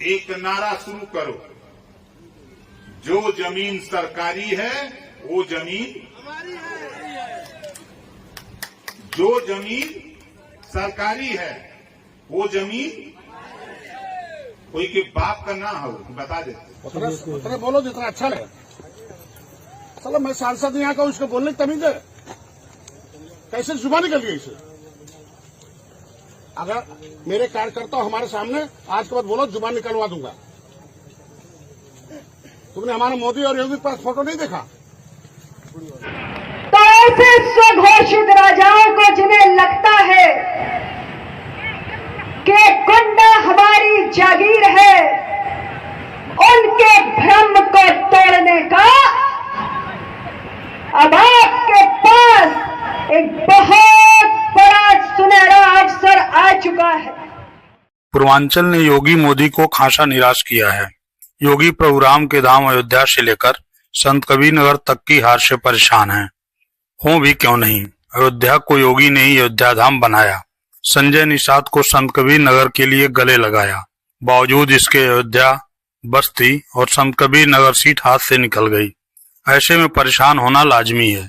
एक नारा शुरू करो, जो जमीन सरकारी है वो जमीन हमारी है। जो जमीन सरकारी है वो जमीन कोई के बाप का ना हो, बता देते। उतने बोलो जितना अच्छा लगे। चलो मैं सांसद यहाँ का, उसको बोलने की तमीज है, कैसे जुबान निकल गई इसे। अगर मेरे कार्यकर्ता हमारे सामने आज के बाद बोलो, जुबान निकलवा दूंगा। तुमने हमारे मोदी और योगी के पास फोटो नहीं देखा? तो ऐसे स्वघोषित राजाओं को जिन्हें लगता है कि गुंडा हमारी जागीर है, उनके भ्रम को तोड़ने का अब आपके पास एक बहुत बड़ा सुनहरा अवसर आ चुका है। पूर्वांचल ने योगी मोदी को खासा निराश किया है। योगी प्रभु राम के धाम अयोध्या से लेकर संत कबीर नगर तक की हार से परेशान हैं। हो भी क्यों नहीं, अयोध्या को योगी ने ही अयोध्या धाम बनाया। संजय निषाद को संत कबीर नगर के लिए गले लगाया, बावजूद इसके अयोध्या, बस्ती और संत कबीर नगर सीट हाथ से निकल गई। ऐसे में परेशान होना लाजमी है।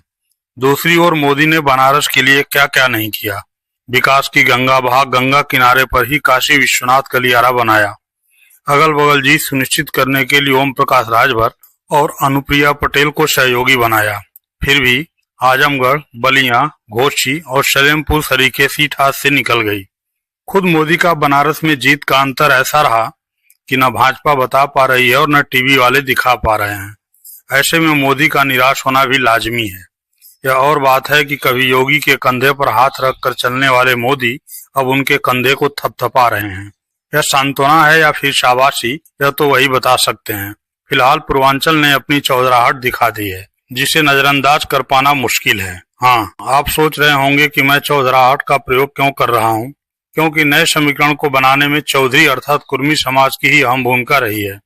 दूसरी ओर मोदी ने बनारस के लिए क्या क्या नहीं किया। विकास की गंगा बहा गंगा किनारे पर ही काशी विश्वनाथ गलियारा बनाया। अगल बगल जीत सुनिश्चित करने के लिए ओम प्रकाश राजभर और अनुप्रिया पटेल को सहयोगी बनाया। फिर भी आजमगढ़, बलिया, घोसी और सलेमपुर सरीखे सीट हाथ से निकल गई। खुद मोदी का बनारस में जीत का अंतर ऐसा रहा कि न भाजपा बता पा रही है और न टीवी वाले दिखा पा रहे हैं। ऐसे में मोदी का निराश होना भी लाजमी है। यह और बात है कि कभी योगी के कंधे पर हाथ रखकर चलने वाले मोदी अब उनके कंधे को थपथपा रहे हैं। यह सांत्वना है या फिर शाबाशी, यह तो वही बता सकते हैं। फिलहाल पूर्वांचल ने अपनी चौधराहट दिखा दी है, जिसे नजरअंदाज कर पाना मुश्किल है। हाँ, आप सोच रहे होंगे कि मैं चौधराहट का प्रयोग क्यों कर रहा हूँ, क्योंकि नए समीकरण को बनाने में चौधरी अर्थात कुर्मी समाज की ही अहम भूमिका रही है।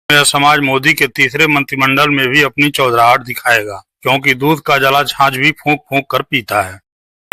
यह समाज मोदी के तीसरे मंत्रिमंडल में भी अपनी चौधराहट दिखाएगा, क्योंकि दूध का जला छाछ भी फूंक फूंक कर पीता है।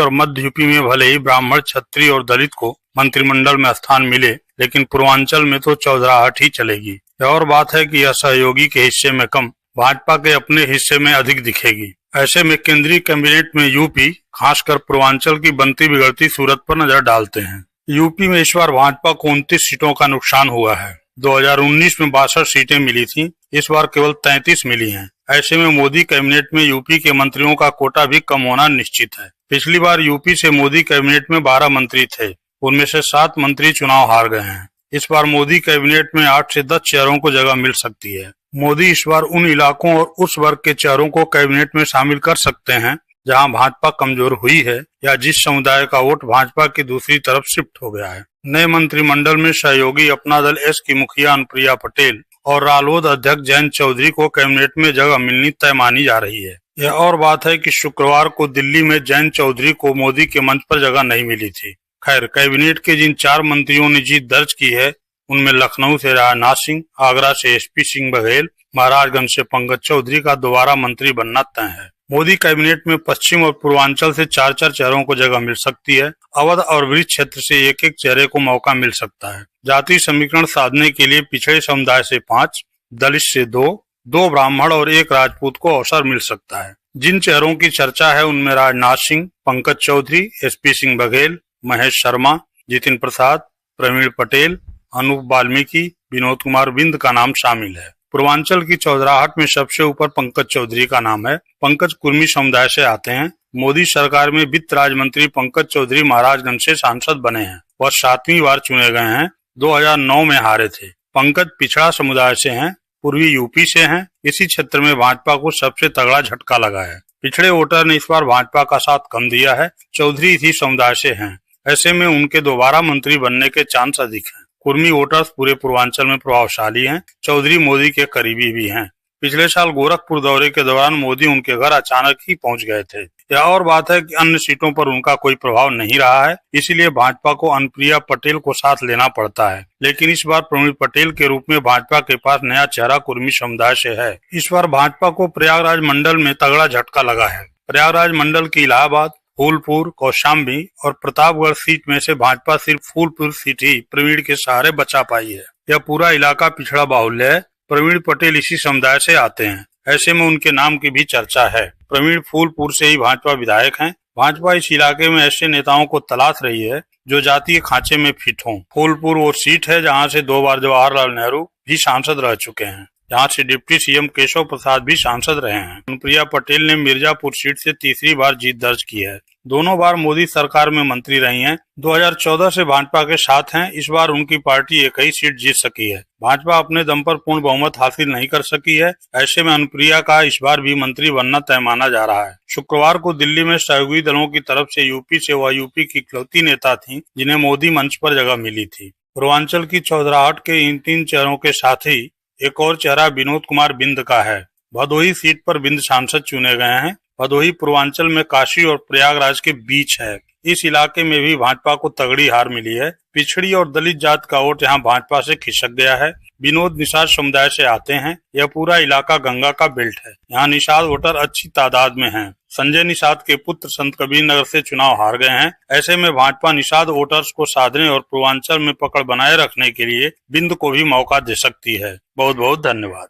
और मध्य यूपी में भले ही ब्राह्मण, क्षत्रिय और दलित को मंत्रिमंडल में स्थान मिले, लेकिन पूर्वांचल में तो चौधराहट ही चलेगी। यह और बात है कि यह सहयोगी के हिस्से में कम, भाजपा के अपने हिस्से में अधिक दिखेगी। ऐसे में केंद्रीय कैबिनेट में यूपी, खासकर पूर्वांचल की बनती बिगड़ती सूरत पर नजर डालते हैं। यूपी में इस बार भाजपा को 29 सीटों का नुकसान हुआ है। 2019 में 62 सीटें मिली थी, इस बार केवल 33 मिली हैं। ऐसे में मोदी कैबिनेट में यूपी के मंत्रियों का कोटा भी कम होना निश्चित है। पिछली बार यूपी से मोदी कैबिनेट में 12 मंत्री थे, उनमें से 7 मंत्री चुनाव हार गए हैं। इस बार मोदी कैबिनेट में 8 से 10 चेहरों को जगह मिल सकती है। मोदी इस बार उन इलाकों और उस वर्ग के चेहरों को कैबिनेट में शामिल कर सकते हैं जहां भाजपा कमजोर हुई है या जिस समुदाय का वोट भाजपा की दूसरी तरफ शिफ्ट हो गया है। नए मंत्रिमंडल में सहयोगी अपना दल एस की मुखिया अनुप्रिया पटेल और रालोद अध्यक्ष जयंत चौधरी को कैबिनेट में जगह मिलनी तय मानी जा रही है। यह और बात है कि शुक्रवार को दिल्ली में जयंत चौधरी को मोदी के मंच पर जगह नहीं मिली थी। खैर, कैबिनेट के जिन 4 मंत्रियों ने जीत दर्ज की है, उनमें लखनऊ से राजनाथ सिंह, आगरा से एसपी सिंह बघेल, महाराजगंज से पंकज चौधरी का दोबारा मंत्री बनना तय है। मोदी कैबिनेट में पश्चिम और पूर्वांचल से 4-4 चेहरों को जगह मिल सकती है। अवध और वृक्ष क्षेत्र से 1-1 चेहरे को मौका मिल सकता है। जाति समीकरण साधने के लिए पिछड़े समुदाय से 5, दलित से 2 ब्राह्मण और 1 राजपूत को अवसर मिल सकता है। जिन चेहरों की चर्चा है उनमें राजनाथ सिंह, पंकज चौधरी, एसपी सिंह बघेल, महेश शर्मा, जितिन प्रसाद, प्रवीण पटेल, अनूप वाल्मीकि, विनोद कुमार बिंद का नाम शामिल है। पूर्वांचल की चौधराहट में सबसे ऊपर पंकज चौधरी का नाम है। पंकज कुर्मी समुदाय से आते हैं। मोदी सरकार में वित्त राज्य मंत्री पंकज चौधरी महाराजगंज से सांसद बने हैं। वह 7वीं बार चुने गए हैं। 2009 में हारे थे। पंकज पिछड़ा समुदाय से हैं, पूर्वी यूपी से हैं। इसी क्षेत्र में भाजपा को सबसे तगड़ा झटका लगा है। पिछड़े वोटर ने इस बार भाजपा का साथ कम दिया है। चौधरी इसी समुदाय से हैं। ऐसे में उनके दोबारा मंत्री बनने के चांस अधिक हैं। कुर्मी वोटर्स पूरे पूर्वांचल में प्रभावशाली हैं। चौधरी मोदी के करीबी भी हैं। पिछले साल गोरखपुर दौरे के दौरान मोदी उनके घर अचानक ही पहुंच गए थे। यह और बात है कि अन्य सीटों पर उनका कोई प्रभाव नहीं रहा है, इसीलिए भाजपा को अनुप्रिया पटेल को साथ लेना पड़ता है। लेकिन इस बार प्रवीण पटेल के रूप में भाजपा के पास नया चेहरा कुर्मी समुदाय से है। इस बार भाजपा को प्रयागराज मंडल में तगड़ा झटका लगा है। प्रयागराज मंडल की इलाहाबाद, फूलपुर, कौशाम्बी और प्रतापगढ़ सीट में से भाजपा सिर्फ फूलपुर सीट ही प्रवीण के सहारे बचा पाई है। यह पूरा इलाका पिछड़ा बाहुल्य है। प्रवीण पटेल इसी समुदाय से आते हैं, ऐसे में उनके नाम की भी चर्चा है। प्रवीण फूलपुर से ही भाजपा विधायक हैं। भाजपा इस इलाके में ऐसे नेताओं को तलाश रही है जो जातीय खांचे में फिट हों। फूलपुर वो सीट है जहां से 2 बार जवाहरलाल नेहरू भी सांसद रह चुके हैं, जहां से डिप्टी सीएम केशव प्रसाद भी सांसद रहे हैं। अनुप्रिया पटेल ने मिर्जापुर सीट से तीसरी बार जीत दर्ज की है। दोनों बार मोदी सरकार में मंत्री रही हैं। 2014 से भाजपा के साथ हैं। इस बार उनकी पार्टी एक ही सीट जीत सकी है। भाजपा अपने दम पर पूर्ण बहुमत हासिल नहीं कर सकी है। ऐसे में अनुप्रिया का इस बार भी मंत्री बनना तय माना जा रहा है। शुक्रवार को दिल्ली में सहयोगी दलों की तरफ से यूपी से वह यूपी की इकलौती नेता थी जिन्हें मोदी मंच पर जगह मिली थी। पूर्वांचल की चौधराहट के इन 3 चेहरों के साथ ही एक और चेहरा विनोद कुमार बिंद का है। भदोही सीट पर बिंद सांसद चुने गए हैं। भदोही पूर्वांचल में काशी और प्रयागराज के बीच है। इस इलाके में भी भाजपा को तगड़ी हार मिली है। पिछड़ी और दलित जात का वोट यहाँ भाजपा से खिसक गया है। विनोद निषाद समुदाय से आते हैं। यह पूरा इलाका गंगा का बेल्ट है। यहाँ निषाद वोटर अच्छी तादाद में हैं। संजय निषाद के पुत्र संत कबीर नगर से चुनाव हार गए हैं। ऐसे में भाजपा निषाद वोटर्स को साधने और पूर्वांचल में पकड़ बनाए रखने के लिए बिंद को भी मौका दे सकती है। बहुत बहुत धन्यवाद।